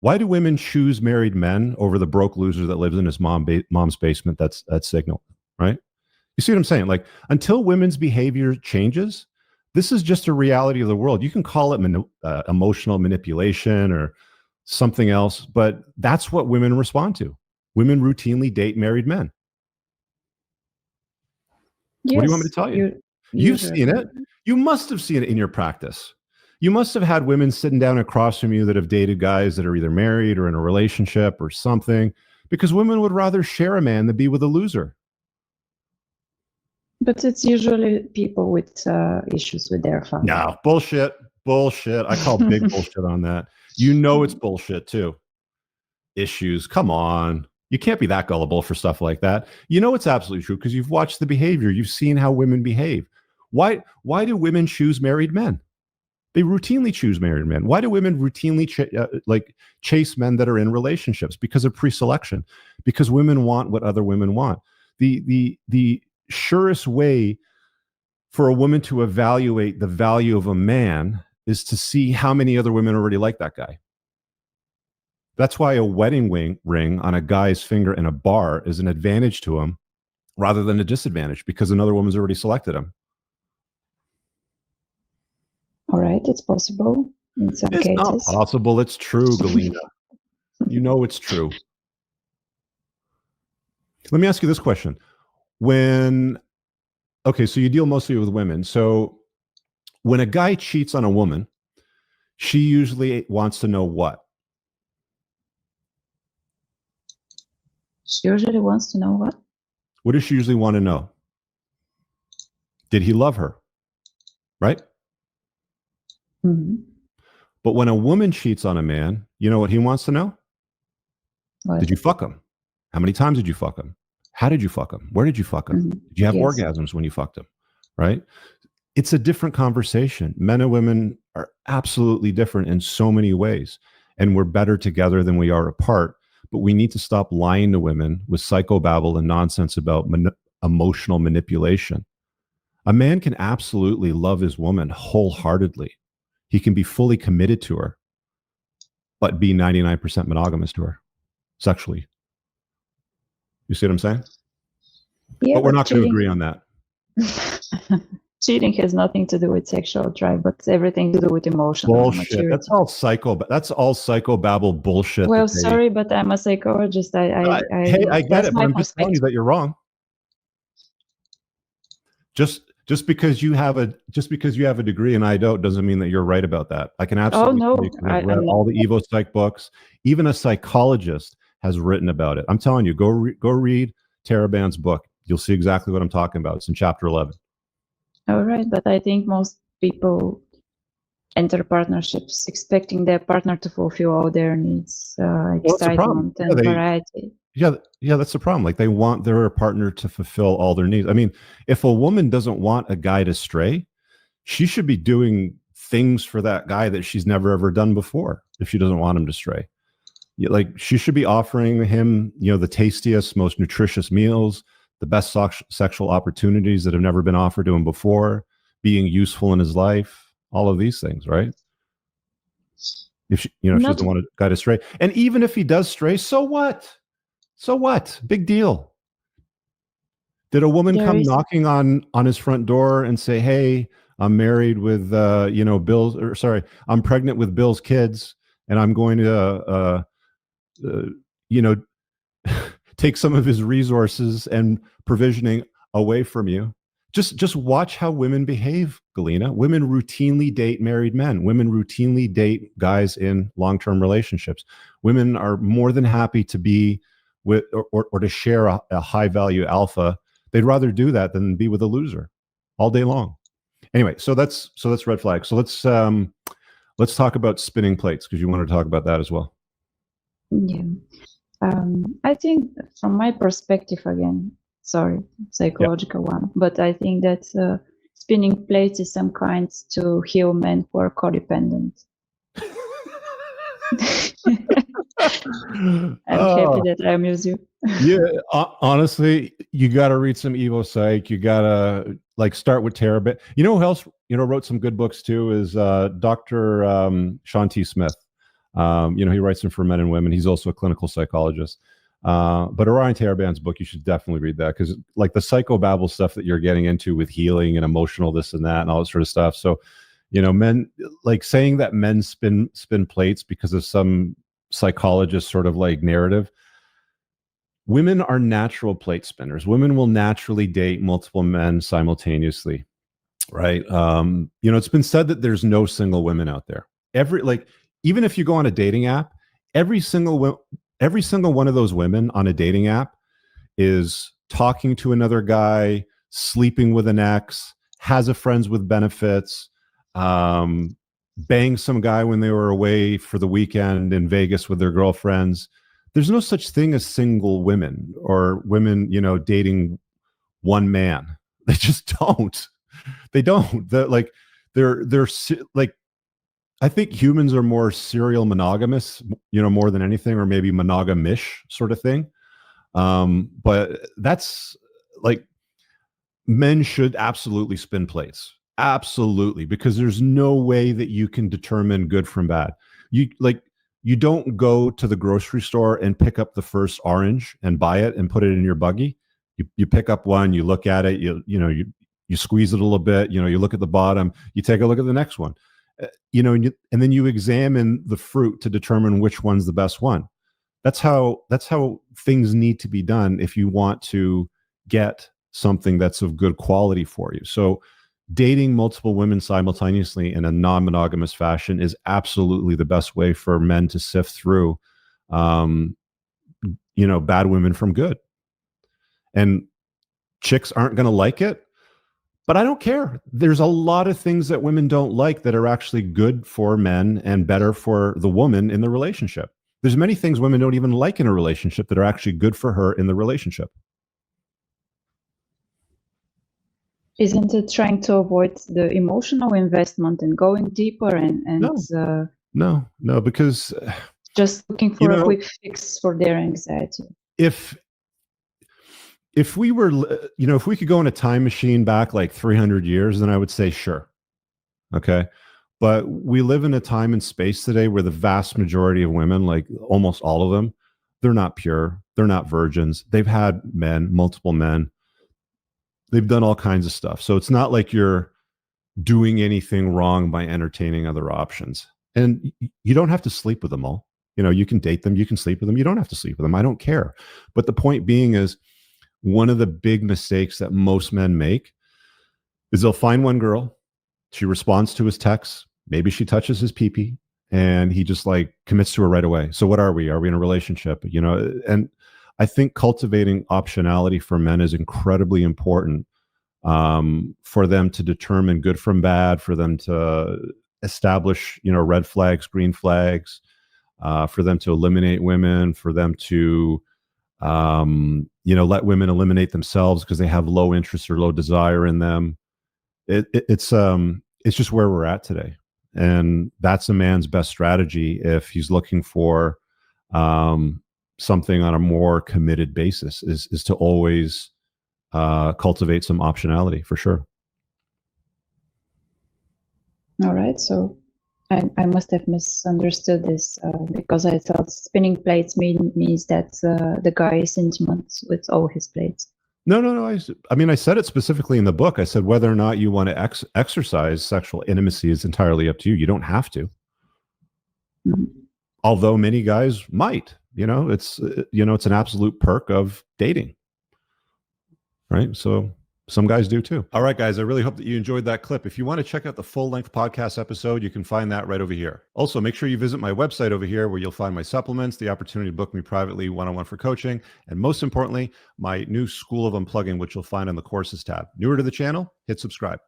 Why do women choose married men over the broke loser that lives in his mom's basement? That's signal, right? You see what I'm saying? Like, until women's behavior changes, this is just a reality of the world. You can call it emotional manipulation or something else, but that's what women respond to. Women routinely date married men. Yes, what do you want me to tell you? You've seen it. You must have seen it in your practice. You must have had women sitting down across from you that have dated guys that are either married or in a relationship or something, because women would rather share a man than be with a loser. But it's usually people with issues with their family. No, bullshit. I call big bullshit on that. You know it's bullshit too. Issues. Come on. You can't be that gullible for stuff like that. You know it's absolutely true because you've watched the behavior. You've seen how women behave. Why do women choose married men? They routinely choose married men. Why do women routinely chase men that are in relationships? Because of pre-selection. Because women want what other women want. The surest way for a woman to evaluate the value of a man is to see how many other women already like that guy. That's why a wedding ring on a guy's finger in a bar is an advantage to him rather than a disadvantage, because another woman's already selected him. All right, it's possible in some cases. It's not possible. It's true, Galina. You know it's true. Let me ask you this question. Okay, so you deal mostly with women. So when a guy cheats on a woman, she usually wants to know what? She usually wants to know what? What does she usually want to know? Did he love her? Right? Mm-hmm. But when a woman cheats on a man, you know what he wants to know? What? Did you fuck him? How many times did you fuck him? How did you fuck him? Where did you fuck him? Mm-hmm. Did you have Yes. orgasms when you fucked him? Right? It's a different conversation. Men and women are absolutely different in so many ways. And we're better together than we are apart. But we need to stop lying to women with psychobabble and nonsense about emotional manipulation. A man can absolutely love his woman wholeheartedly. He can be fully committed to her, but be 99% monogamous to her sexually. You see what I'm saying? Yeah, but we're not going to agree on that. Cheating has nothing to do with sexual drive, but everything to do with emotional bullshit. That's all psychobabble bullshit. Well, sorry, but I'm a psychologist. I get it, but I'm just telling you that you're wrong. Just because you have a degree and I don't doesn't mean that you're right about that. I can absolutely. I've read all the Evo Psych books. Even a psychologist has written about it. I'm telling you, go read Taraband's book. You'll see exactly what I'm talking about. It's in chapter 11. All right, but I think most people enter partnerships expecting their partner to fulfill all their needs, excitement and variety. Yeah, that's the problem. Like, they want their partner to fulfill all their needs. I mean, if a woman doesn't want a guy to stray, she should be doing things for that guy that she's never ever done before. If she doesn't want him to stray, like, she should be offering him, the tastiest, most nutritious meals, the best sexual opportunities that have never been offered to him before, being useful in his life, all of these things, right? If she, she doesn't want a guy to stray, and even if he does stray, so what? So what? Big deal. Did a woman come knocking on his front door and say, "Hey, I'm married with Bill's," or sorry, I'm pregnant with Bill's kids, and I'm going to take some of his resources and provisioning away from you? Just watch how women behave, Galina. Women routinely date married men. Women routinely date guys in long-term relationships. Women are more than happy to be with or to share a high-value alpha. They'd rather do that than be with a loser all day long. Anyway, so that's red flag. So let's talk about spinning plates, because you want to talk about that as well. Yeah. I think from my perspective, again, psychological one, but I think that spinning plates is some kind to heal men who are codependent. I'm happy that I amuse you. Yeah, honestly, you got to read some Evo Psych. You got to start with Terabit. You know who else wrote some good books too is Dr. Sean T. Smith. He writes them for men and women. He's also a clinical psychologist. But Orion Taraband's book, you should definitely read that, because like the psychobabble stuff that you're getting into with healing and emotional this and that and all that sort of stuff. So, men, like saying that men spin plates because of some psychologist sort of like narrative. Women are natural plate spinners. Women will naturally date multiple men simultaneously, right? It's been said that there's no single women out there. Even if you go on a dating app, every single one of those women on a dating app is talking to another guy, sleeping with an ex, has a friends with benefits, banged some guy when they were away for the weekend in Vegas with their girlfriends. There's no such thing as single women or women, dating one man. They just don't. They don't. They're like I think humans are more serial monogamous, more than anything, or maybe monogamish sort of thing. But that's like, men should absolutely spin plates. Absolutely. Because there's no way that you can determine good from bad. You don't go to the grocery store and pick up the first orange and buy it and put it in your buggy. You pick up one, you look at it, you squeeze it a little bit, you look at the bottom, you take a look at the next one, and then you examine the fruit to determine which one's the best one. That's how things need to be done if you want to get something that's of good quality for you. So dating multiple women simultaneously in a non-monogamous fashion is absolutely the best way for men to sift through, bad women from good. And chicks aren't going to like it, but I don't care. There's a lot of things that women don't like that are actually good for men and better for the woman in the relationship. There's many things women don't even like in a relationship that are actually good for her in the relationship. Isn't it trying to avoid the emotional investment and going deeper and No, because just looking for a quick fix for their anxiety? If we were, if we could go in a time machine back like 300 years, then I would say sure. Okay. But we live in a time and space today where the vast majority of women, like almost all of them, they're not pure. They're not virgins. They've had multiple men. They've done all kinds of stuff. So it's not like you're doing anything wrong by entertaining other options. And you don't have to sleep with them all. You can date them. You can sleep with them. You don't have to sleep with them. I don't care. But the point being is, one of the big mistakes that most men make is they'll find one girl. She responds to his texts. Maybe she touches his pee-pee, and he just like commits to her right away. So what are we? Are we in a relationship? And I think cultivating optionality for men is incredibly important, for them to determine good from bad, for them to establish, red flags, green flags, for them to eliminate women, for them to, let women eliminate themselves because they have low interest or low desire in them. It's just where we're at today. And that's a man's best strategy if he's looking for something on a more committed basis, is to always cultivate some optionality, for sure. All right. So I must have misunderstood this, because I thought spinning plates means that the guy is intimate with all his plates. No. I said it specifically in the book. I said whether or not you want to exercise sexual intimacy is entirely up to you. You don't have to. Mm-hmm. Although many guys might. It's an absolute perk of dating. Right? So some guys do too. All right, guys, I really hope that you enjoyed that clip. If you want to check out the full-length podcast episode, you can find that right over here. Also, make sure you visit my website over here where you'll find my supplements, the opportunity to book me privately one-on-one for coaching, and most importantly, my new School of Unplugging, which you'll find on the courses tab. Newer to the channel, hit subscribe.